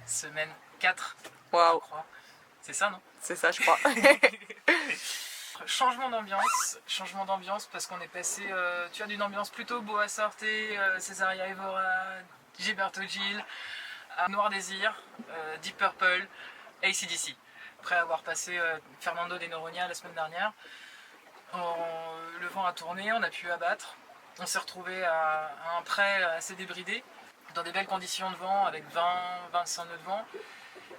semaine 4, Waouh. je crois. C'est ça, non? C'est ça, je crois. Changement d'ambiance parce qu'on est passé tu vois, d'une ambiance plutôt Boa Sorte, Cesaria Evora, Gilberto Gil, à Noir Désir, Deep Purple, AC/DC. Après avoir passé Fernando de Noronha la semaine dernière, le vent a tourné, on a pu abattre. On s'est retrouvé à un pré assez débridé, dans des belles conditions de vent, avec 20-25 nœuds de vent.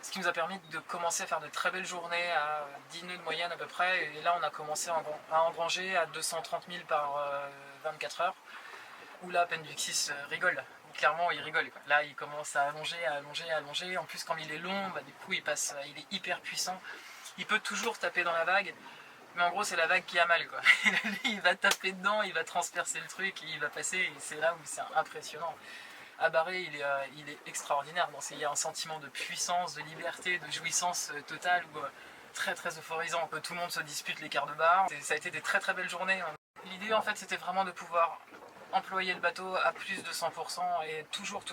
Ce qui nous a permis de commencer à faire de très belles journées à 10 nœuds de moyenne à peu près. Et là, on a commencé à engranger à 230 000 par 24 heures. Où là, Penduxis rigole. Clairement, il rigole, quoi. Là, il commence à allonger. En plus, quand il est long, du coup, il est hyper puissant. Il peut toujours taper dans la vague. Mais en gros, c'est la vague qui a mal, quoi. Il va taper dedans, il va transpercer le truc, et il va passer. Et c'est là où c'est impressionnant. À Barré, il est extraordinaire. Il y a un sentiment de puissance, de liberté, de jouissance totale, très très euphorisant. Tout le monde se dispute les quarts de barre. Ça a été des très très belles journées. L'idée en fait c'était vraiment de pouvoir employer le bateau à plus de 100% et toujours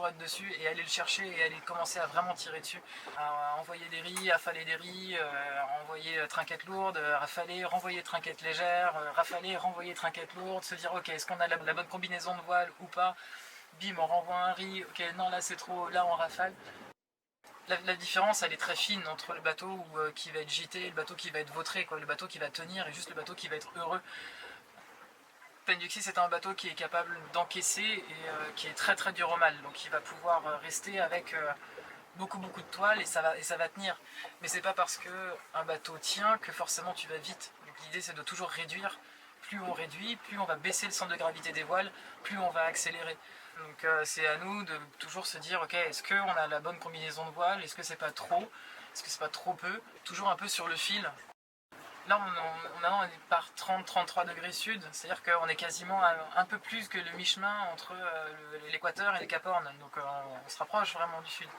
être dessus et aller le chercher et aller commencer à vraiment tirer dessus. À envoyer des riz, affaler des riz, envoyer trinquettes lourdes, rafaler, renvoyer trinquettes légères, rafaler, renvoyer trinquettes lourdes, se dire ok, est-ce qu'on a la bonne combinaison de voile ou pas? Bim, on renvoie un riz, ok, non là c'est trop, là on rafale. La différence elle est très fine entre le bateau qui va être gité et le bateau qui va être vautré, quoi. Le bateau qui va tenir et juste le bateau qui va être heureux. Penduxis c'est un bateau qui est capable d'encaisser et qui est très très dur au mal, donc il va pouvoir rester avec beaucoup de toile et ça va tenir. Mais c'est pas parce qu'un bateau tient que forcément tu vas vite. Donc l'idée c'est de toujours réduire. Plus on réduit, plus on va baisser le centre de gravité des voiles, plus on va accélérer. Donc c'est à nous de toujours se dire ok, est-ce qu'on a la bonne combinaison de voile, est-ce que c'est pas trop, est-ce que c'est pas trop peu, toujours un peu sur le fil. Là on est par 30-33 degrés sud, c'est-à-dire qu'on est quasiment un peu plus que le mi-chemin entre l'équateur et les Cap Horn, donc on se rapproche vraiment du sud.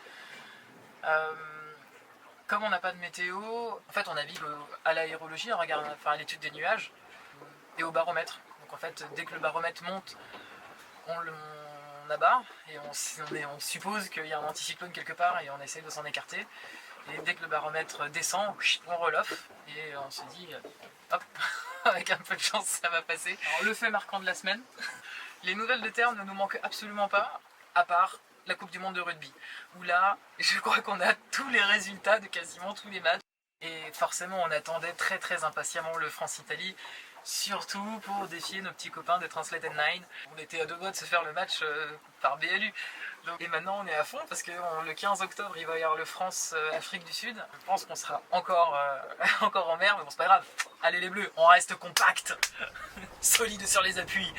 Comme on n'a pas de météo, en fait on navigue à l'aérologie, on regarde à l'étude des nuages et au baromètre. Donc en fait dès que le baromètre monte, on abat et on suppose qu'il y a un anticyclone quelque part et on essaie de s'en écarter. Et dès que le baromètre descend, on reloffe et on se dit hop, avec un peu de chance ça va passer. Alors, le fait marquant de la semaine, les nouvelles de terre ne nous manquent absolument pas, à part la Coupe du Monde de rugby, où là, je crois qu'on a tous les résultats de quasiment tous les matchs. Et forcément, on attendait très très impatiemment le France-Italie, surtout pour défier nos petits copains de Translated 9. On était à deux doigts de se faire le match par BLU. Et maintenant, on est à fond parce que le 15 octobre, il va y avoir le France-Afrique du Sud. Je pense qu'on sera encore en mer, mais bon, c'est pas grave. Allez les Bleus, on reste compact, solide sur les appuis.